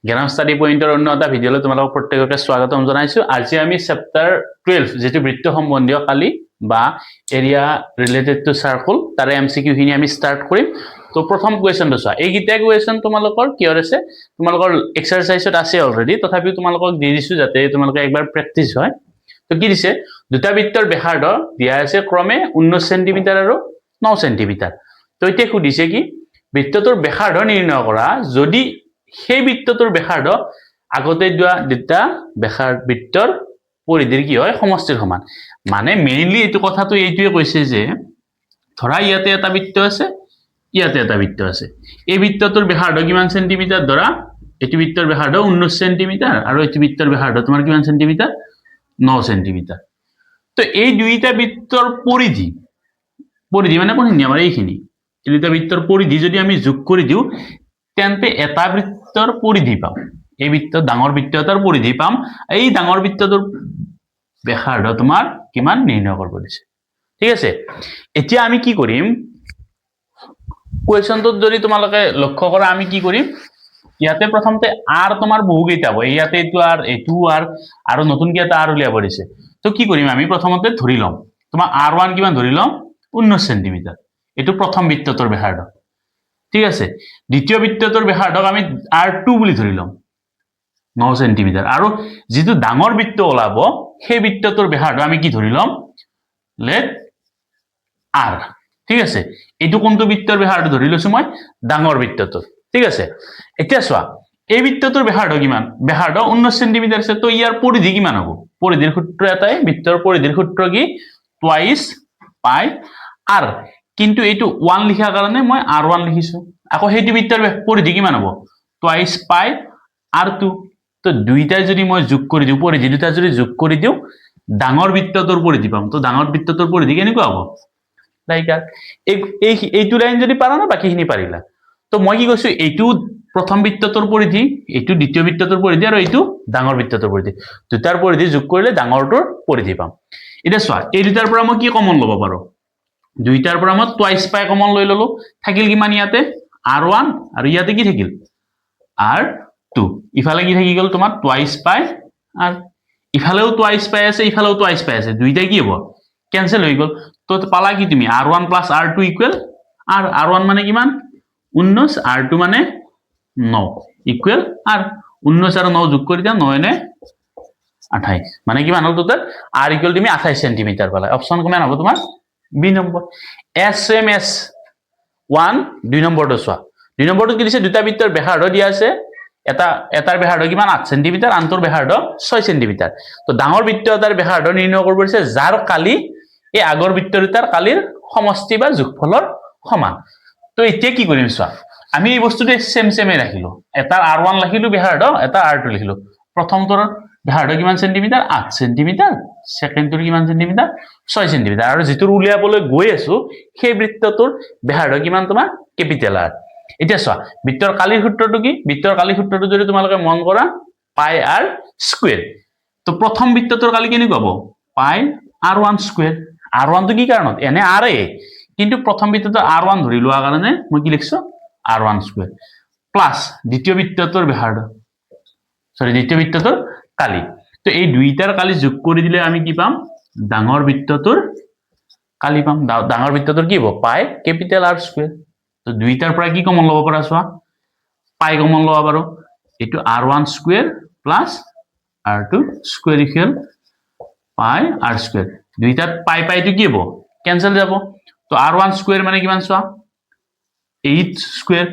জ্ঞান ষ্টাডি পইণ্টৰ অন্য এটা ভিডিঅ'লৈ তোমালোকক প্ৰত্যেককে স্বাগতম জনাইছো। আজি আমি চেপ্টাৰ 12 যেটো বৃত্ত সম্বন্ধীয় কালি বা এৰিয়া ৰিলেটেড টু সাৰ্কল তাৰে এমসিকিউ খিনি আমি স্টাৰ্ট কৰিম। তো প্ৰথম কোৱেশ্চনটো চোৱা, এই গিটা কোৱেশ্চন তোমালোকৰ কিহৰ আছে, তোমালোকৰ এক্সাৰসাইজত আছে অলৰেডি, তথাপিও তোমালোকক দি দিছো যাতে তোমালোকে একবাৰ প্ৰেক্টিস হয়। তো কি দিছে, দুটা বৃত্তৰ ব্যাসাৰ্ধ দিয়া আছে ক্ৰমে 19 সেন্টিমিটাৰ আৰু 9 সেন্টিমিটাৰ। তো এতিয়া সুধিছে কি বৃত্তটোৰ ব্যাসাৰ্ধ নিৰ্ণয় কৰা যদি সেই বৃত্তটোৰ ব্যাসাৰ্ধ আগতে দিয়া দুটা বৃত্তৰ পৰিধিৰ কি হয় সমষ্টিৰ সমান। মানে মেইনলি এইটো কথাটো এইটোৱে কৈছে যে ধৰা ইয়াতে এটা বৃত্ত আছে, ইয়াতে এটা বৃত্ত আছে, এই বৃত্তটোৰ ব্যাসাৰ্ধ কিমান সেন্টিমিটাৰ, ধৰা এইটো বৃত্তৰ ব্যাসাৰ্ধ 19 সেন্টিমিটাৰ আৰু এইটো বৃত্তৰ ব্যাসাৰ্ধ তোমাৰ কিমান সেন্টিমিটাৰ 9 সেন্টিমিটাৰ। তো এই দুইটা বৃত্তৰ পৰিধি মানে কোনখিনি আমাৰ এইখিনি, এই দুটা বৃত্তৰ পৰিধি যদি আমি যোগ কৰি দিও তেন্তে এটা বৃত্তৰ পৰিধি পাম, এই বৃত্ত ডাঙৰ বৃত্ত এটাৰ পৰিধি পাম, এই ডাঙৰ বৃত্তটোৰ ব্যাসাৰ্ধ তোমাৰ কিমান নিৰ্ণয় কৰিব দিছে। ঠিক আছে, এতিয়া আমি কি কৰিম, কোৱেশ্চনটোত যদি তোমালোকে লক্ষ্য কৰা আমি কি কৰিম, ইয়াতে প্ৰথমতে আৰ তোমাৰ বহু কেইটা হ'ব, ইয়াতে এইটো আৰ আৰু নতুনকৈ এটা আৰ উলিয়াব দিছে। তো কি কৰিম আমি প্ৰথমতে ধৰি লম তোমাৰ R1 কিমান ধৰি লম 19 সেন্টিমিটাৰ, এইটো প্ৰথম বৃত্তটোৰ ব্যাসাৰ্ধ। ঠিক আছে, দ্বিতীয় বৃত্তটোৰ ব্যাসাৰ্ধক আমি R2 বুলি ধৰি লম 9 সেন্টিমিটাৰ, আৰু যেটো ডাঙৰ বৃত্ত ওলাব সেই বৃত্তটোৰ ব্যাসাৰ্ধ আমি কি ধৰি লম লেট R। ঠিক আছে, এইটো কোনটো বৃত্তৰ ব্যাসাৰ্ধ ধৰি লৈছো মই ডাঙৰ বৃত্তটোৰ। ঠিক আছে, এতিয়া চোৱা এই বৃত্তটোৰ ব্যাসাৰ্ধ কিমান, ব্যাসাৰ্ধ 19 সেন্টিমিটাৰ আছে, তো ইয়াৰ পৰিধি কিমান হ'ব, পৰিধিৰ সূত্ৰ এটাই, বৃত্তৰ পৰিধিৰ সূত্ৰ কি টুৱাইস পাই R, কিন্তু এইটো 1 লিখাৰ কাৰণে মই R1 লিখিছো, আকৌ সেইটো বৃত্তৰ পৰিধি কিমান হ'ব টুৱাইস পাই R2। তো দুইটাই যদি মই যোগ কৰি দিও, পৰিধি দুটা যদি যোগ কৰি দিও ডাঙৰ বৃত্তটোৰ পৰিধি পাম। তো ডাঙৰ বৃত্তটোৰ পৰিধি কেনেকুৱা হ'ব লাইক এইটো লাইন যদি পাৰা না বাকিখিনি পাৰিলা। তো মই কি কৈছো এইটো প্ৰথম বৃত্তটোৰ পৰিধি, এইটো দ্বিতীয় বৃত্তটোৰ পৰিধি আৰু এইটো ডাঙৰ বৃত্তটোৰ পৰিধি, দুটাৰ পৰিধি যোগ কৰিলে ডাঙৰটোৰ পৰিধি পাম। এতিয়া চোৱা এই দুটাৰ পৰা মই কি কমন ল'ব পাৰো, দুইটাৰ পৰা মই টুৱাইস পাই কমন লৈ ললো, থাকিল কিমান ইয়াতে R1 আৰু ইয়াতে কি থাকিল R2, ইফালে কি থাকি গ'ল তোমাৰ টুৱাইস পাই আৰ, ইফালেও টুৱাইস পাই আছে ইফালেও টুৱাইস পাই আছে, দুইটাই কি হ'ব কেনসেল হৈ গ'ল। তো পালা কি তুমি R1 plus R2 equal R1 মানে কিমান 19, R2 মানে 9 ইকুৱেল R, 19 আৰু 9 যোগ কৰি দিয়া 9 নে 28, মানে কিমান হ'ল টোটাল R ইকুৱেল তুমি 28 সেন্টিমিটাৰ পালা। অপশন কিমান হ'ব তোমাৰ বি নম্বৰ। SMS1 2 নম্বৰটো চোৱা, 2 নম্বৰটো কি দিছে, দুটা বৃত্তৰ ব্যাসাৰ্ধ দিয়া আছে, এটাৰ ব্যাসাৰ্ধ কিমান 8 সেন্টিমিটাৰ, আনটোৰ ব্যাসাৰ্ধ 6 সেন্টিমিটাৰ। তো ডাঙৰ বৃত্ত এটাৰ ব্যাসাৰ্ধ নিৰ্ণয় কৰিব দিছে যাৰ কালি এই আগৰ বৃত্ত দুটাৰ কালিৰ সমষ্টি বা যোগফলৰ সমান। তো এতিয়া কি কৰিম চোৱা, আমি এই বস্তুটো সেমে ৰাখিলো, এটাৰ R1 লিখিলো ব্যাসাৰ্ধ, এটা R2 লিখিলো, প্ৰথমটোৰ ব্যাসাৰ্ধ কিমান সেন্টিমিটাৰ 8 সেন্টিমিটাৰ, সেকেন্ডটোৰ কিমান সেন্টিমিটাৰ 6 সেন্টিমিটাৰ, আৰু যিটোৰ উলিয়াবলৈ গৈ আছো সেই বৃত্তটোৰ ব্যাসাৰ্ধ কিমান তোমাৰ কেপিটেল R। এতিয়া চোৱা বৃত্তৰ কালিৰ সূত্ৰটো কি, বৃত্তৰ কালিৰ সূত্ৰটো যদি তোমালোকে মন কৰা পাই R স্কয়াৰ। তো প্ৰথম বৃত্তটোৰ কালি কেনেকুৱা হ'ব পাই R1 স্কয়াৰ, R1 টো কি কাৰণত এনে R এ, কিন্তু প্ৰথম বৃত্তটো R1 ধৰি লোৱা কাৰণে মই কি লিখছো R1 স্কয়াৰ প্লাস দ্বিতীয় বৃত্তটোৰ ব্যাসাৰ্ধ, দ্বিতীয় বৃত্তটোৰ কালি। তো এই দুইটাৰ কালি যোগ কৰি দিলে আমি কি পাম ডাঙৰ বৃত্তটোৰ কালি পাম, ডাঙৰ বৃত্তটোৰ কি হ'ব পাই কেপিটেল R স্কয়াৰ। তো দুইটাৰ পৰা কি কমন ল'ব পাৰা চোৱা, পাই কমন ল'ব পাৰো, এইটো R1 square plus R2 square equal পাই R স্কয়াৰ, দুইটাত পাই পাইটো কি হ'ব কেনসেল যাব। তো R1 স্কয়াৰ মানে কিমান চোৱা 8 স্কয়াৰ,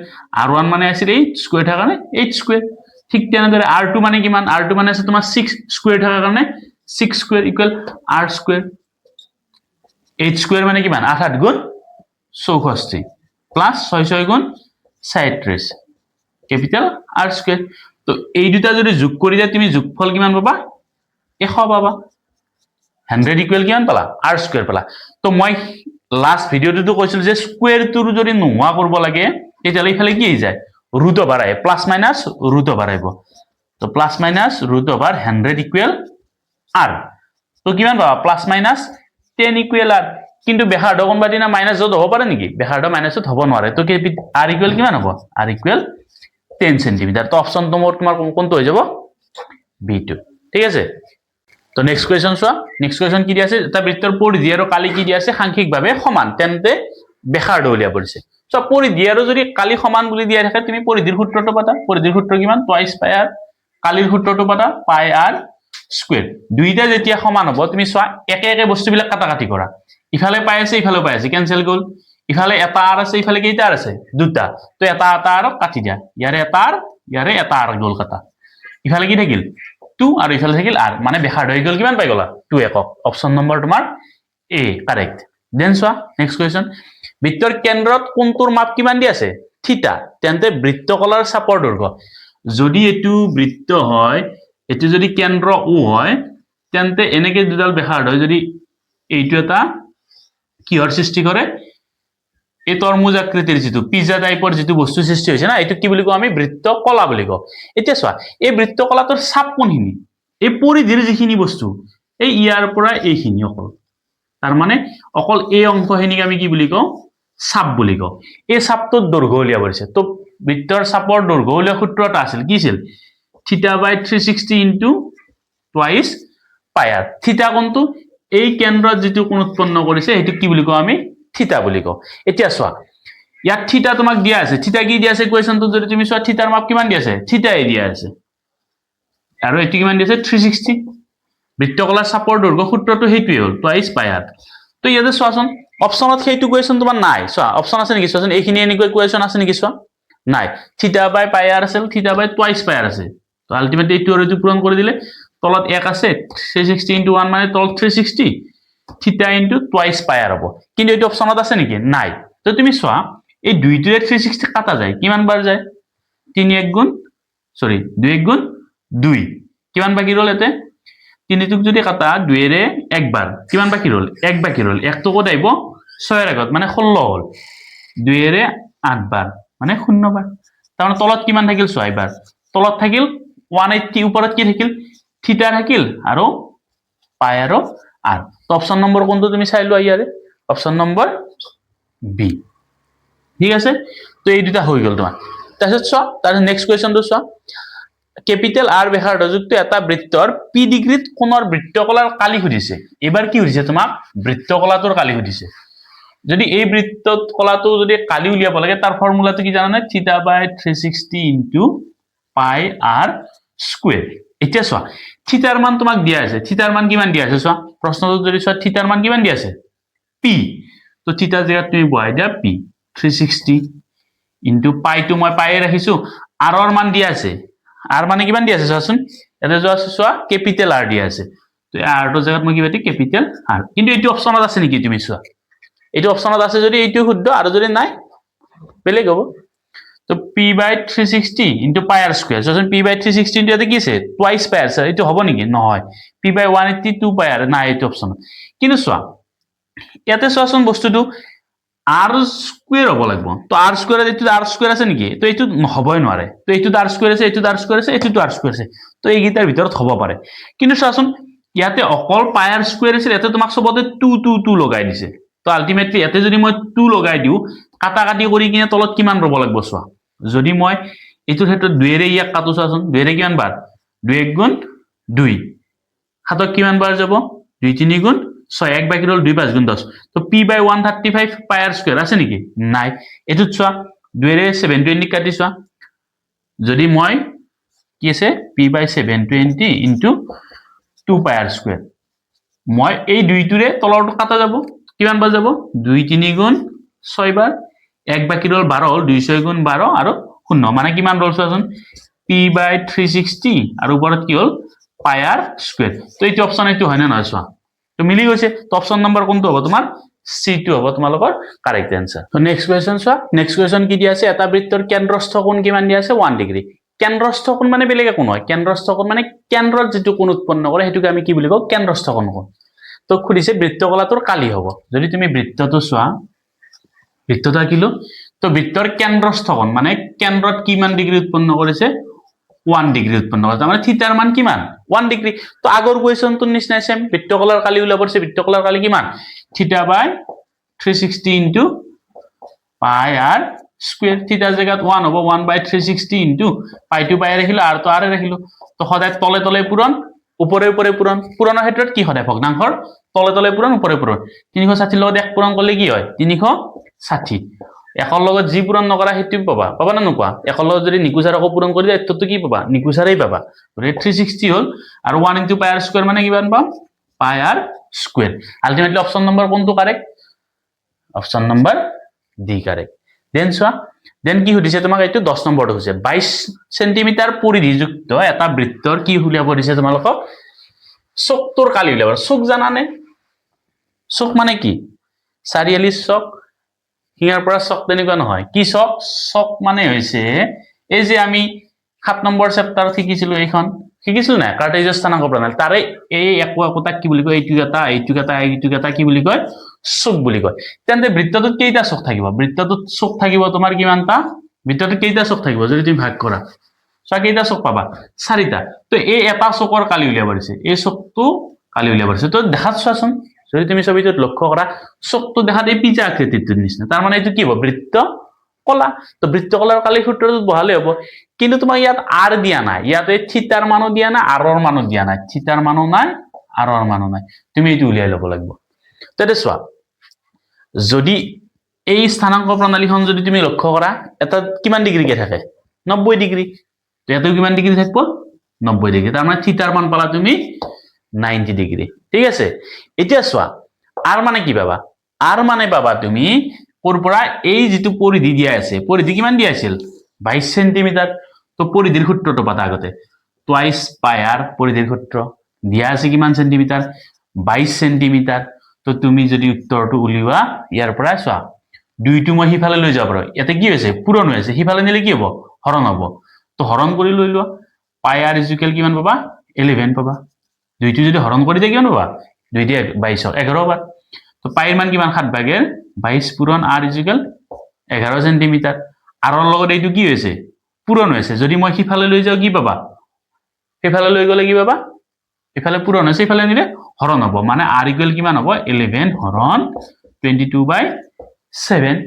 R1 মানে আছিল 8 স্কয়াৰ থাকা কাৰণে 8 স্কয়াৰ। ঠিক তেনেদৰে R2 মানে কিমান, R2 মানে আছে তোমাৰ 6 স্কয়াৰ থাকা কাৰণে 6 square equal R square, 8 square মানে কিমান 8 8 গুণ 64 প্লাস 6 6 গুণ 37 ক্যাপিটাল R স্কয়ার। তো এই দুটা যদি যোগ কৰি দিয়া তুমি যোগফল কিমান পাবা 100 পাবা, 100 ইকুৱেল কিমান পালা R স্কয়াৰ পালা। তো মই লাস্ট ভিডিওটো কৈছিল যে স্কয়াৰটো যদি নোহোৱা কৰিব লাগে তেতিয়ালে ইফালে কি হৈ যায় ৰুট ওভাৰ আহে, প্লাস মাইনাস ৰুট ওভাৰ আহিব। তো plus minus root over 100 equal R, তো কিমান পাবা প্লাস মাইনাস 10 ইকুৱেল R, কিন্তু ব্যাসাৰ্ধ কোনবা দিনা মাইনাস যত হ'ব পাৰে নেকি, ব্যাসাৰ্ধ মাইনাসত হ'ব নোৱাৰে। তো R ইকুৱেল কিমান হ'ব R ইকুৱেল 10 সেন্টিমিটাৰ। তো অপশন নম্বৰ তোমাৰ কোনটো হৈ যাব B2 ঠিক আছে। তো নেক্সট কুৱেশ্যন চোৱা, নেক্সট কুৱেশ্যন কি দিয়া আছে, এটা বৃত্তৰ পৰিধি আৰু কালি কি দিয়া আছে সাংখ্যিকভাৱে সমান, তেন্তে ব্যাসাৰ্ধ উলিয়াব দিছে। সো পৰিধি আৰু যদি কালি সমান বুলি দিয়া থাকে তুমি পৰিধিৰ সূত্ৰটো পাতা, পৰিধিৰ সূত্ৰ কিমান টুৱাইচ পাই আৰ, কালিৰ সূত্ৰটো পাতা পাই আৰ স্কুৱেৰ। দুইটা যেতিয়া সমান হ'ব তুমি চোৱা একে একে বস্তুবিলাক কাটাকাটি কৰা, ইফালে পাই আছে ইফালে পাই আছে কেনসেল গ'ল, ইফালে এটা আৰ আছে ইফালে কেইটা আৰ আছে দুটা, তো এটা এটা আৰ কাটি দিয়া, ইয়াৰে এটা আৰ ইয়াৰে এটা আৰ গ'ল কাটা, ইফালে কি থাকিল 2 আৰু ইফালে থাকিল r, মানে ব্যাসাৰ্ধ হৈ গ'ল কিমান পাই গলা 2 একক। অপশন নম্বৰ তোমাৰ এ কাৰেক্ট। দেন চোৱা নেক্সট কুৱেশ্যন, বৃত্তৰ কেন্দ্ৰত কোণটোৰ মাপ কিমান দি আছে থিটা, তেন্তে বৃত্তকলাৰ চাপৰ দৈৰ্ঘ্য। যদি এইটো বৃত্ত হয়, এইটো যদি কেন্দ্ৰ ও হয়, তেন্তে এনেকে দুডাল ব্যাসাৰ্ধ হয়, যদি এইটো এটা কিহৰ সৃষ্টি কৰে এই তৰমুজ আকৃতিৰ যিটো পিজ্জা টাইপৰ যিটো বস্তু সৃষ্টি হৈছে না, এইটো কি বুলি কওঁ আমি বৃত্তকলা বুলি কওঁ। এতিয়া চোৱা এই বৃত্তকলাটোৰ চাপ কোনখিনি, এই পৰিধিৰ যিখিনি বস্তু এই ইয়াৰ পৰা এইখিনি অকল, তাৰ মানে অকল এই অংশখিনিক আমি কি বুলি কওঁ চাপ বুলি কওঁ। এই চাপটোৰ দৈৰ্ঘ্য উলিয়াব দিছে, তো বৃত্তৰ চাপৰ দৈৰ্ঘ্য উলিওৱা সূত্ৰ এটা আছিল, কি আছিল থিটা বাই 360 ইনটু টুৱাইচ পাই আৰ। থিটা কোনটো এই কেন্দ্ৰত যিটো কোণ উৎপন্ন কৰিছে সেইটো কি বুলি কওঁ আমি থিটা বুলি কওঁ। এতিয়া চোৱা ইয়াত থিটা তোমাক দিয়া আছে, থিটা কি দিয়া আছে কুৱেশ্যনটোত যদি তুমি চোৱা থিটাৰ মাপ কিমান দিয়া আছে থিটাই দিয়া আছে, আৰু এটি কিমান দিছে 360। বৃত্তকলাৰ চাপৰ দৈৰ্ঘ্য সূত্ৰটো সেইটোৱে হ'ল টুৱাইচ পাই আৰ। তো ইয়াতে চোৱাচোন অপশনত সেইটো কুৱেশ্যন তোমাৰ নাই, চোৱা অপশন আছে নেকি চোৱাচোন, এইখিনি এনেকৈ কুৱেশ্যন আছে নেকি চোৱা নাই, থিটা বাই পাই আৰ আছিল, থিটা বাই টুৱাইচ পাই আৰ আছে, তো আলটিমেটলি এইটো আৰু এইটো পূৰণ কৰি দিলে তলত 1 আছে 360 ইনটু 1 মানে তলত 360 থিটা ইনটু টুৱাইচ পাই আৰ হ'ব, কিন্তু এইটো অপশনত আছে নেকি নাই। তো তুমি চোৱা এই দুইটোৰে 360 কাটা যায়, কিমান বাৰ যায় 3 1 গুণ 2 1 গুণ 2, কিমান বাকি ৰল এতে 3টোক যদি কাটা 2ৰে একবাৰ কিমান বাকি ৰল 1 বাকি ৰল, 1টো ক'ত আহিব 6ৰ আগত মানে 16 হ'ল, 2ৰে 8 বাৰ মানে 0 বাৰ, তাৰমানে তলত কিমান থাকিল চোৱা এবাৰ তলত থাকিল 180, ওপৰত কি থাকিল থিটা থাকিল আৰু পাই আৰু আৰ। তো অপশন নম্বৰ কোনটো তুমি চাই লোৱা ইয়াৰে অপশন নম্বৰ বি ঠিক আছে। তো এই দুটা হৈ গ'ল তোমাৰ। তাৰপিছত চোৱা তাৰপিছত নেক্সট কুৱেশ্যনটো চোৱা, কেপিটেল আৰ ব্যাসাৰ্ধযুক্ত এটা বৃত্তৰ পি ডিগ্ৰীত কোণৰ বৃত্তকলাৰ কালি সুধিছে। এবাৰ কি সুধিছে তোমাক বৃত্তকলাটোৰ কালি সুধিছে। যদি এই বৃত্তকলাটো যদি কালি উলিয়াব লাগে তাৰ ফৰ্মুলাটো কি জানানে থিটা বাই 360 ইনটু পাই আৰ স্কুৱেৰ। এতিয়া চোৱা থিটাৰ মান তোমাক দিয়া আছে, থিটাৰ মান কিমান দিয়া আছে চোৱা প্ৰশ্নটো যদি চোৱা থিটাৰ মান কিমান দিয়া আছে পি, তো থিটাৰ জেগাত তুমি বহাই দিয়া পি 360 ইনটু পাইটো মই পায়ে ৰাখিছো, আৰৰ মান দিয়া আছে, আৰ মানে কিমান দিয়া আছে চোৱাচোন ইয়াতে চোৱা কেপিটেল আৰ দিয়া আছে, তো আৰটোৰ জেগাত মই কিবা দিম কেপিটেল আৰ, কিন্তু এইটো অপশনত আছে নেকি তুমি চোৱা, এইটো অপশনত আছে যদি এইটো শুদ্ধ আৰু যদি নাই বেলেগ হ'ব। তো পি বাই 360 ইনটু পাই আৰ স্কুৱেৰ, চোৱাচোন পি বাই 360 ইনটু ইয়াতে কি আছে টুৱাইচ পাই আৰ, এইটো হ'ব নেকি নহয়, পি বাই 182 পাই আৰ নাই এইটো অপশনত। কিন্তু চোৱা ইয়াতে চোৱাচোন বস্তুটো আৰ স্কুৱেৰ হ'ব লাগিব, তো আৰ স্কুৱেৰ এইটো আৰ স্কুৱেৰ আছে নেকি, তো এইটো হ'বই নোৱাৰে, তো এইটো আৰ স্কুৱেৰ আছে এইটো আৰ স্কুৱেৰ আছে এইটো আৰ স্কুৱেৰ আছে, তো এইকেইটাৰ ভিতৰত হ'ব পাৰে। কিন্তু চোৱাচোন ইয়াতে অকল পাই আৰ স্কুৱেৰ আছিল, ইয়াতে তোমাক চবতে 2 2 2 লগাই দিছে, তো আলটিমেটলি ইয়াতে যদি মই 2 লগাই দিওঁ কাটা কাটি কৰি কিনে তলত কিমান ৰ'ব লাগিব চোৱা, যদি মই এইটোৰ ক্ষেত্ৰত 2ৰে ইয়াক কাটো চোৱাচোন 2ৰে কিমান বাৰ 2 1 গুণ 2, হাতত কিমান বাৰ যাব 2 3 গুণ 6, 1 বাকি ৰল 2 5 গুণ 10, তো পি বাই 135 পাই আৰ স্কুৱেৰ আছে নেকি নাই। এইটোত চোৱা 2ৰে 720 কাটি চোৱা, যদি মই কি আছে পি বাই 720 ইনটু 2 পাই আৰ স্কুৱেৰ, মই এই দুইটোৰে তলৰটো কাটা যাব কিমান বাৰ যাব 2 3 গুণ 6 বাৰ, 1 বাকি ৰল 12 হ'ল 2 6 গুণ 12 আৰু 0, মানে কিমান ৰল চোৱাচোন পি বাই 360 আৰু ওপৰত কি হ'ল পাই আৰ স্কুৱেৰ। তো এইটো অপশন এইটো হয় নে নহয় চোৱা, তো মিলি গৈছে, তো অপশন নম্বৰ কোনটো হ'ব তোমাৰ C2 হ'ব তোমালোকৰ কাৰেক্ট এনসাৰ। তো নেক্সট কুৱেশ্যন চোৱা, নেক্সট কুৱেশ্যন কি দিয়া আছে এটা বৃত্তৰ কেন্দ্ৰস্থ কোণ কিমান দিয়া আছে 1 ডিগ্ৰী। কেন্দ্ৰস্থ কোণ মানে বেলেগ একো নহয়, কেন্দ্ৰস্থ কোণ মানে কেন্দ্ৰত যিটো কোণ উৎপন্ন কৰে সেইটোকে আমি কি বুলি কওঁ কেন্দ্ৰস্থ কোণ কওঁ। তো সুধিছে বৃত্তকলাটোৰ কালি হ'ব, যদি তুমি বৃত্তটো চোৱা বৃত্তটো আঁকিলো, তো বৃত্তৰ কেন্দ্ৰস্থ কোণ মানে কেন্দ্ৰত কিমান ডিগ্ৰী উৎপন্ন কৰিছে 1 ডিগ্ৰী উৎপন্ন কৰিছে, তাৰমানে থিটাৰ মান কিমান 1 ডিগ্ৰী। তো আগৰ কুৱেশ্যনটোৰ নিচিনাই সেম বৃত্তকলাৰ কালি ওলাব দিছে, বৃত্তকলাৰ কালি কিমান থিটা বাই 360 ইনটু পাই আৰ স্কুৱেৰ থিটাৰ জেগাত 1 হ'ব 1/360 ইনটু পাইটো পাই ৰাখিলো আৰু তো আৰে ৰাখিলো তো সদায় তলে তলে পূৰণ উপৰে উপৰে পূৰণ পূৰণৰ ক্ষেত্ৰত কি সদায় ভগ্নাংশৰ তলে তলে পূৰণ উপৰে পূৰণ 360 লগত 1 পূৰণ কৰিলে কি হয় 360 একৰ লগত যি পূৰণ নকৰা সেইটো পাবা পাবা না নোপোৱা একৰ লগত যদি নিকুচাৰ আকৌ পূৰণ কৰি দিয়া তো কি পাবা নিকুচাৰেই পাবা গতিকে 360 হ'ল আৰু 1 ইনটু পাই আৰ স্কুৱেৰ মানে কিমান পাম পাই আৰ স্কুৱেৰ আলটিমেটলি অপচন নম্বৰ কোনটো correct option number D correct then চোৱা দেন কি সুধিছে তোমাক এইটো 10 নম্বৰটো হৈছে 22 সেন্টিমিটাৰ পৰিধিযুক্ত এটা বৃত্তৰ কি উলিয়াব দিছে তোমালোকক চকটোৰ কালি উলিয়াব চক জানানে চক মানে কি চাৰিআলি চক হিয়াৰ পৰা চক তেনেকুৱা নহয় কি চক চক মানে হৈছে এই যে আমি 7 নম্বৰ চেপ্টাৰ শিকিছিলো এইখন শিকিছিল না কাৰ্টেজৰ স্থানাংক প্ৰণালী তাৰে এই একোটা কি বুলি কয় এইটো এটা কি বুলি কয় চক বুলি কয় তেন্তে বৃত্তটোত কেইটা চক থাকিব বৃত্তটোত চক থাকিব তোমাৰ কিমানটা বৃত্তটোত কেইটা চক থাকিব যদি তুমি ভাগ কৰা চোৱা কেইটা চক পাবা 4টা তো এই এটা চকৰ কালি উলিয়াব দিছে এই চকটো কালি উলিয়াব দিছে তো দেখাত চোৱাচোন যদি তুমি ছবিটোত লক্ষ্য কৰা চকটো দেখাত এই পিজা আকৃতিৰ নিচিনা তাৰ মানে এইটো কি হ'ব বৃত্ত কলা তো বৃত্ত কলাৰ কালি সূত্ৰটো বহালে হ'ব কিন্তু তোমাক ইয়াত আৰ দিয়া নাই ইয়াতে থিটাৰ মানো দিয়া নাই আৰৰ মানো দিয়া নাই থিটাৰ মানো নাই আৰৰ মানো নাই তুমি এইটো উলিয়াই ল'ব লাগিব তেতে চোৱা যদি এই স্থানাংক প্ৰণালীখন যদি তুমি লক্ষ্য কৰা এটা কিমান ডিগ্ৰীকে থাকে 90 ডিগ্ৰী তো এটো কিমান ডিগ্ৰী থাকিব 90 ডিগ্ৰী তাৰ মানে থিটাৰ মান পালা তুমি 90 ডিগ্ৰী ঠিক আছে এতিয়া চোৱা আৰ মানে কি পাবা আৰ মানে পাবা তুমি কোৰ পৰা এই যেটো পৰিধি দিয়া আছে পৰিধি কিমান দিয়া আছিল 22 সেন্টিমিটাৰ তো পৰিধিৰ সূত্ৰটো পাতা আগতে টুৱাইস পাই আৰ পৰিধিৰ সূত্ৰ দিয়া আছে কিমান সেন্টিমিটাৰ 22 সেন্টিমিটাৰ তো তুমি যদি উত্তৰটো উলিওৱা ইয়াৰ পৰা চোৱা দুইটো মই হিফালে লৈ যাব পাৰো ইয়াতে কি হৈছে পূৰণ হৈছে হিফালে নিলে কি হ'ব হৰণ হ'ব তো হৰণ কৰি লৈ লোৱা পাই আৰ ইকুৱেল কিমান পাবা 11 পাবা দুইটো যদি হৰণ কৰি দিয়া কিমান পাবা 2 দিয়ে 22 11 বাৰ তো পাইৰ মান কিমান 7 ভাগেৰ 22 পূৰণ আৰ ইকুৱেল 11 সেন্টিমিটাৰ আৰৰ লগত এইটো কি হৈছে পূৰণ হৈছে যদি মই হিফালে লৈ যাও কি পাবা হিফালে লৈ গলে কি পাবা ইফালে পূৰণ হৈছে ইফালে নিলে হৰণ হ'ব মানে আৰ ইকুৱেল কিমান হ'ব 11 হৰণ 22/7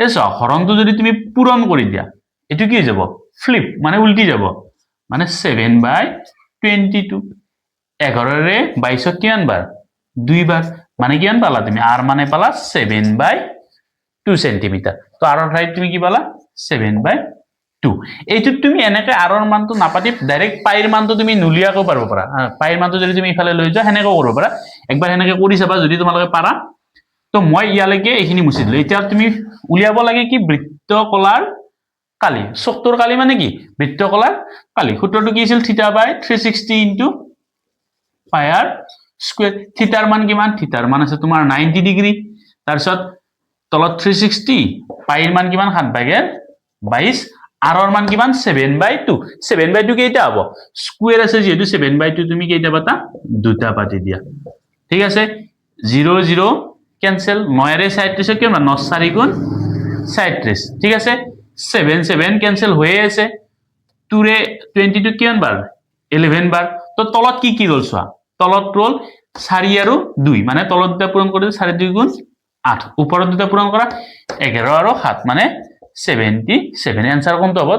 এসো হৰণটো যদি তুমি পূৰণ কৰি দিয়া এটো কি হৈ যাব ফ্লিপ মানে উল্টি যাব মানে 7/22 11 ৰে 22 কিমান বাৰ 2 বাৰ মানে কিমান পালা তুমি আৰ মানে পালা 7/2 সেন্টিমিটাৰ তো আৰৰ ঠাইত তুমি কি পালা 7/2 এইটো তুমি এনেকে আৰৰ মানটো নাপাতি ডাইৰেক্ট পাইৰ মানটো তুমি নুলিয়াকো পাৰব পাৰা পাইৰ মানটো যদি তুমি ইফালে লৈ যোৱা হেনেকে কৰিব পাৰা একবাৰ হেনেকে কৰি চাবা যদি তোমালোকে পাৰা তো মই ইয়ালৈকে এইখিনি মুছি দিলো এতিয়া তুমি উলিয়াব লাগে কি বৃত্ত কলাৰ কালি চকটোৰ কালি মানে কি বৃত্ত কলাৰ কালি সূত্ৰটো কি আছিল θ/360 ইনটু পাই আৰ স্কয়াৰ থিটাৰ মান কিমান থিটাৰ মান আছে তোমাৰ 90 ডিগ্ৰী তাৰ পিছত তলত 360 পাইৰ মান কিমান 7/22 আৰৰ মান কিমান 7/2 7/2 কেইটা হ'ব স্কয়ার আছে যেহেতু 7/2 তুমি কেইটা পাতা দুটা পাতি দিয়া ঠিক আছে 0 0 ক্যান্সেল 9 রে 37 কিমান 9 4 গুণ 37 ঠিক আছে 7 7 ক্যান্সেল হয়ে আছে 2 রে 22 কিমান বার 11 বার তো তলত কি রল চোৱা তলত ৰল 4 আৰু 2 মানে তলত দুটা পূৰণ কৰি 4 2 গুণ 8 ওপৰত দুটা পূৰণ কৰা 11 আৰু 7 মানে 77 आंसर কোনটো হ'ব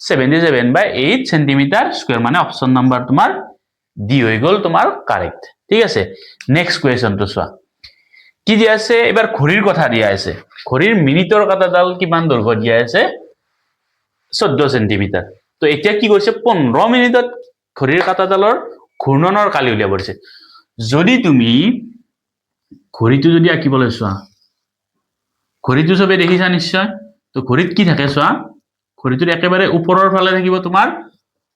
77/8 সেন্টিমিটার স্কয়ার মানে অপশন নাম্বার তোমার ডি হৈ গল তোমার কারেক্ট ঠিক আছে নেক্সট কোয়েশ্চনটো চোৱা কি দিয়া আছে এবাৰ ঘড়ীৰ কথা দিয়া আছে ঘড়ীৰ মিনিটৰ কাটাডাল কিমান দৈৰ্ঘ্য দিয়া আছে 14 সেন্টিমিটাৰ তো এতিয়া কি কৰিছে 15 মিনিটত ঘড়ীৰ কাটাডালৰ ঘূৰ্ণনৰ কালি উলিয়াব দিছে যদি তুমি ঘড়ীটো যদি আঁকিবলৈ চোৱা ঘড়ীটো সবে দেখিছা নিশ্চয় তো ঘড়ীত কি থাকে চোৱা ঘড়ীটোৰ একেবাৰে ওপৰৰ ফালে থাকিব তোমাৰ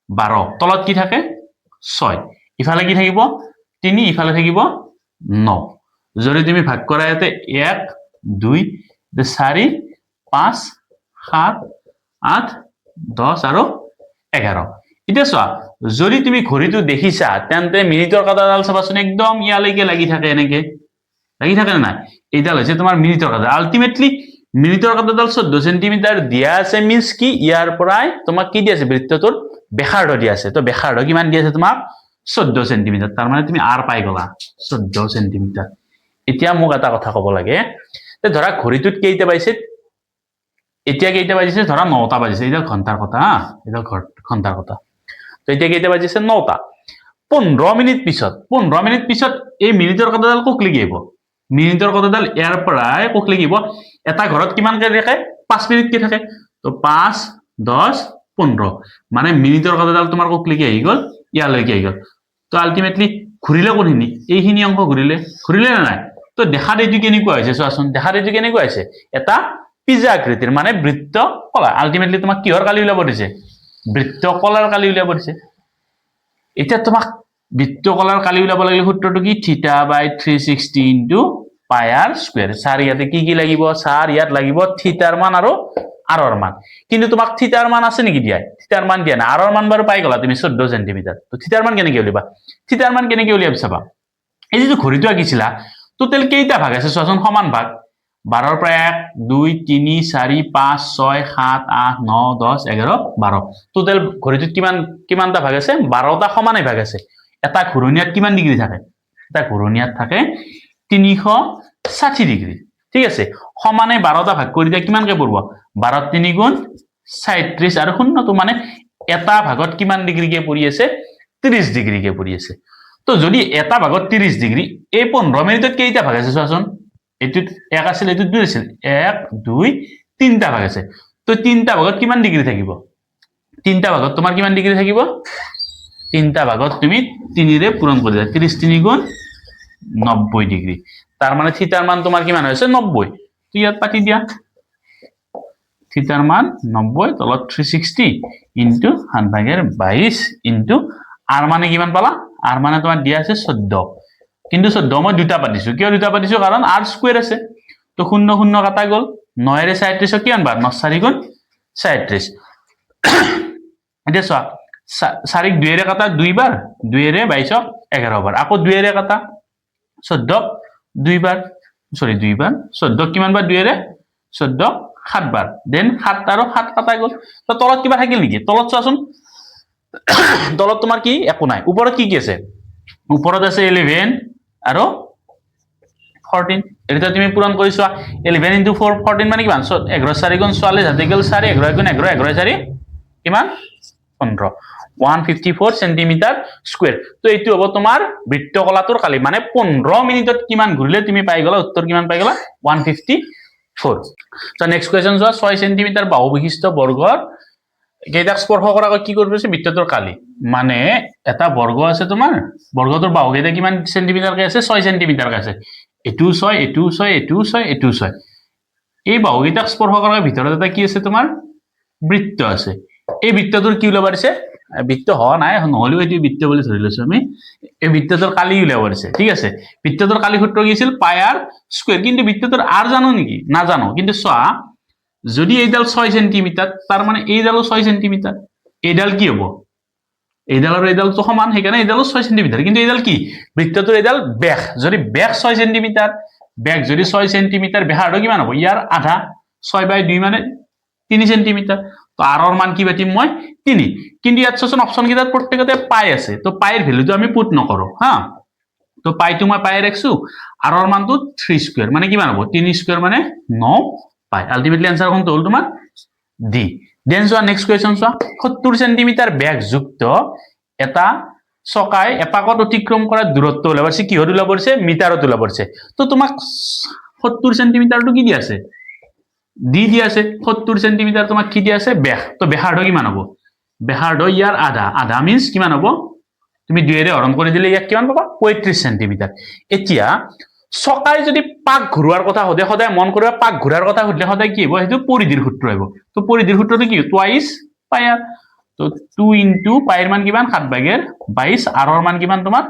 12 তলত কি থাকে 6 ইফালে কি থাকিব 3 ইফালে থাকিব 9 যদি তুমি ভাগ কৰা ইয়াতে 1 2 4 5 7 8 10 আৰু 11 এতিয়া চোৱা যদি তুমি ঘড়ীটো দেখিছা তেন্তে মিনিটৰ কাটাডাল চাবাচোন একদম ইয়ালৈকে লাগি থাকে এনেকে লাগি থাকে না এইডাল হৈছে তোমাৰ মিনিটৰ কাটা আলটিমেটলি মিনিটৰ কাটাডাল 14 সেন্টিমিটাৰ দিয়া আছে মিন্স কি ইয়াৰ পৰাই তোমাক কি দিয়া আছে বৃত্তটোৰ ব্যাসাৰ্ধ দিয়া আছে তো ব্যাসাৰ্ধ কিমান দিয়া আছে তোমাক 14 সেন্টিমিটার তার মানে তুমি আর পাই গলা 14 সেন্টিমিটার এতিয়া মোক এটা কথা কব লাগে তে ধৰা ঘড়ীটোত কেইটা পাইছে এতিয়া কেইটা বাজিছে ধৰা 9টা বাজিছে এইডাল ঘণ্টাৰ কথা হা এইডাল ঘণ্টাৰ কথা তো এতিয়া কেইটা বাজিছে 9টা 15 মিনিট পিছত 15 মিনিট পিছত এই মিনিটৰ কথাডাল কোক লাগি আহিব মিনিটৰ কথাডাল ইয়াৰ পৰাই কোক লাগিব এটা ঘৰত কিমানকে থাকে 5 মিনিট কে থাকে তো 5 10 15 মানে মিনিটৰ কথাডাল তোমাৰ কোক লাগি আহি গ'ল ইয়ালৈকে আহি গ'ল তো আলটিমেটলি ঘুৰিলে কোনখিনি এইখিনি অংক ঘুৰিলে না নাই তো দেখাত এইটো কেনেকুৱা হৈছে চোৱাচোন দেখাত এইটো কেনেকুৱা হৈছে এটা পিজ্জা আকৃতিৰ মানে বৃত্ত কলা আলটিমেটলি তোমাক কিহৰ কালি উলাব দিছে বৃত্ত কলাৰ কালি উলাব দিছে এতিয়া তোমাক বৃত্ত কলাৰ কালি উলাব লাগিলে সূত্ৰটো কি থিটা বাই 360 ইনটু পাই আৰ স্কয়াৰ স্যাৰ ইয়াতে কি লাগিব স্যাৰ ইয়াত লাগিব থিটাৰ মান আৰু আৰৰ মান কিন্তু তোমাক থিটাৰ মান আছে নেকি দিয়া থিটাৰ মান দিয়া না আৰৰ মান বাৰু পাই গলা তুমি 14 সেমি তো থিটাৰ মান কেনেকৈ উলিয়াবা থিটাৰ মান কেনেকৈ উলিয়াব চাবা এই যে ঘড়িটো আঁকিছিলা টোটাল কেইটা ভাগ আছে চোৱাচোন সমান ভাগ 12 ৰ পৰা 1 2 3 4 5 6 7 8 9 10 11 12 টোটাল ঘড়িটোত কিমানটা ভাগ আছে 12টা সমানে ভাগ আছে এটা ঘূৰণিয়াত কিমান ডিগ্ৰী থাকে এটা ঘূৰণিয়াত থাকে 360 ডিগ্ৰী ঠিক আছে সমানে 12টা ভাগ কৰি দিয়া কিমানকে পৰব 12 3 গুণ 37 আৰু শূন্যটো মানে এটা ভাগত কিমান ডিগ্ৰী কে পৰি আছে 30 ডিগ্ৰী কে পৰি আছে তো যদি এটা ভাগত 30 ডিগ্ৰী এই 15 মিনিটত কেইটা ভাগ আছে চোৱাচোন এটুত এক আছিল এটুত দুই আছিল 1 2 3টা ভাগ আছে তো 3টা ভাগত কিমান ডিগ্ৰী থাকিব 3টা ভাগত তোমাৰ কিমান ডিগ্ৰী থাকিব 3টা ভাগত তুমি 3 ৰে পূৰণ কৰি দিয়া 30 3 গুণ 90 ডিগ্ৰী তাৰ মানে থিটাৰ মান তোমাৰ কিমান হৈছে 90 তো ইয়াত পাতি দিয়া থিটাৰ মান 90 তলত 360 ইনটু 1/22 ইনটু আৰ মানে কিমান পালা আৰ মানে তোমাৰ দিয়া আছে 14 কিন্তু 14 মই দুটা পাতিছো কিয় দুটা পাতিছো কাৰণ r স্কয়াৰ আছে তো 0 0 কাটা গল 9 ৰে 37 কিমান বাৰ 9 4 গুণ 37 এতিয়া চোৱা 4 2 ৰে কাটা 2 বাৰ 2 ৰে 22 11 বাৰ আকৌ 2 ৰে কাটা 14 2 বাৰ সৰি 2 বাৰ 14 কিমান বাৰ 2 ৰে 14 7 বাৰ দেন 7 আৰু 7 কাটা গল তো তলত কিবা থাকিল নেকি তলত চোৱাচোন তলত তোমাৰ কি একো নাই ওপৰত কি কি আছে ওপৰত আছে 11 আৰু 14 এটা তুমি পূৰণ কৰিছা 11 into 4 14 মানে কিমান 11 4 গুণ 44 হাতে গেল 4 11 গুণ 11 11 4 কিমান 15 154 সেন্টিমিটার স্কয়ার তো এইটো হ'ব তোমাৰ বৃত্তকলাটোৰ কালি মানে 15 মিনিটত কিমান ঘূৰিলে তুমি পাই গলা উত্তৰ কিমান পাই গলা 154 তো নেক্সট কোৱেশ্চন যোৱা 6 সেন্টিমিটাৰ বাহু বিশিষ্ট বৰ্গৰ কেইটাক স্পৰ্শ কৰাকৈ কি কৰিব আছে বৃত্তটোৰ কালি মানে এটা বৰ্গ আছে তোমাৰ বৰ্গটোৰ বাহু কেইটা কিমান সেন্টিমিটাৰ কে আছে 6 সেন্টিমিটাৰ কে আছে এটু 6 এটু 6 এটু 6 এটু 6 এই বাহু কেইটাক স্পৰ্শ কৰাৰ ভিতৰত এটা কি আছে তোমাৰ বৃত্ত আছে এই বৃত্তটোৰ কি ওলাব আছে বৃত্ত হোৱা নাই নহলিও এটি বৃত্ত বুলি ধৰি লৈছো আমি এই বৃত্তটোৰ কালি ওলাব আছে ঠিক আছে বৃত্তটোৰ কালি সূত্ৰ কি আছিল পাই আৰ স্কয়াৰ কিন্তু বৃত্তটোৰ আৰ জানো নেকি না জানো কিন্তু চোৱা যদি এইডাল 6 সেন্টিমিটাৰ তাৰ মানে এইডালও 6 সেন্টিমিটাৰ এইডাল কি হবো এইডাল আৰ এইডাল তো সমান সেইকাৰণে এইডালও 6 সেন্টিমিটাৰ কিন্তু এইডাল কি বৃত্তটোৰ এইডাল ব্যাস যদি ব্যাস 6 সেন্টিমিটাৰ ব্যাস যদি 6 সেন্টিমিটাৰ ব্যাসাৰ্ধ কিমান হ'ব ইয়াৰ আধা 6/2 মানে 3 সেন্টিমিটাৰ তো আৰৰ মান কি পাতিম মই 3 কিন্তু ইয়াত চোন অপচন কেইটাত প্ৰত্যেকতে পাই আছে তো পাইৰ ভ্যালুটো আমি পুট নকৰো হা তো পাইটো মই পাই ৰাখছো আৰৰ মানটো 3 স্কয়াৰ মানে কিমান হ'ব 3 স্কয়াৰ মানে 9 পাই আলটিমেটলি आंसर কোনটো হল তোমাৰ ডি দেন যোৱা নেক্সট কোৱেশ্চন চোৱা 70 সেন্টিমিটাৰ ব্যাস যুক্ত এটা চকাই এপাকত অতিক্ৰম কৰা দূৰত্ব ওলাব আছে কিহত ওলাব আছে মিটাৰত ওলাব আছে তো তোমাক 70 সেন্টিমিটাৰটো কি দি আছে ডি দি আছে 70 সেন্টিমিটাৰ তোমাক কি দি আছে ব্যাস তো ব্যাসাৰ্ধ কিমান হ'ব ব্যাসাৰ্ধ ইয়াৰ আধা আধা মিন্স কিমান হ'ব তুমি 2 ৰে হৰণ কৰি দিলে ইয়াক কিমান পাবা 35 সেন্টিমিটাৰ এতিয়া চকাই যদি পাক ঘূৰোৱাৰ কথা হদে সদায় মন কৰিবা পাক ঘূৰাৰ কথা হদলে সদায় কি হ'ব হেতু পৰিধিৰ সূত্ৰ আহিব তো পৰিধিৰ সূত্ৰটো কি টুৱাইস পাই আৰ তো 2 ইনটু পাইৰ মান কিমান 7/22 আৰৰ মান কিমান তোমাৰ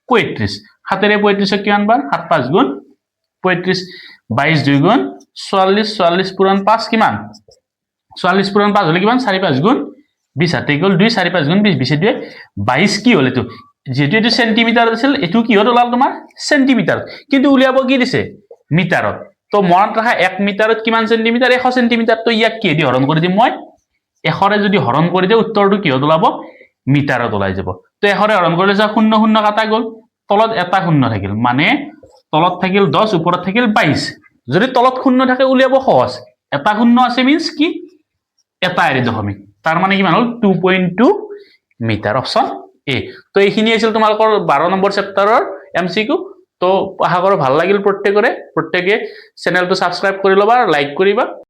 35 7 ৰে 35 কিমান বাৰ 7 5 গুণ 35 22 2 গুণ 44 44 পূৰণ 5 কিমান 44 পূৰণ 5 হলে কিমান 4 5 গুণ 20 হাতে গল 2 4 5 গুণ 20 20 22 কি হল এটো যেটো এটো সেন্টিমিটার আছিল এটো কি হল ওলাল তোমাৰ সেন্টিমিটাৰ কিন্তু উলিয়াব কি দিছে মিটাৰত তো মনত ৰাখা 1 মিটাৰত কিমান সেন্টিমিটাৰ 100 সেন্টিমিটাৰ তো ইয়াক কি দি হৰণ কৰি দিম মই 100 ৰে যদি হৰণ কৰি দিও উত্তৰটো কি ওলাব মিটাৰত ওলাই যাব তো 100 ৰে হৰণ কৰিলে যা 0 0 কাটা গল তলত এটা শূন্য থাকিল মানে তলত থাকিল 10 ওপৰত থাকিল 22 যদি তলত শূন্য থাকে উলিয়াব সহজ এটা শূন্য আছে মিন্স কি এটা এৰি দশমিক তাৰ মানে কিমান হ'ল 2.2 মিটাৰ অপশ্যন এ তো এইখিনি আছিল তোমালোকৰ 12 নম্বৰ চেপ্টাৰৰ MCQ তো আশা কৰো ভাল লাগিল প্ৰত্যেকৰে চেনেলটো সাবস্ক্ৰাইব কৰি ল'বা লাইক কৰিবা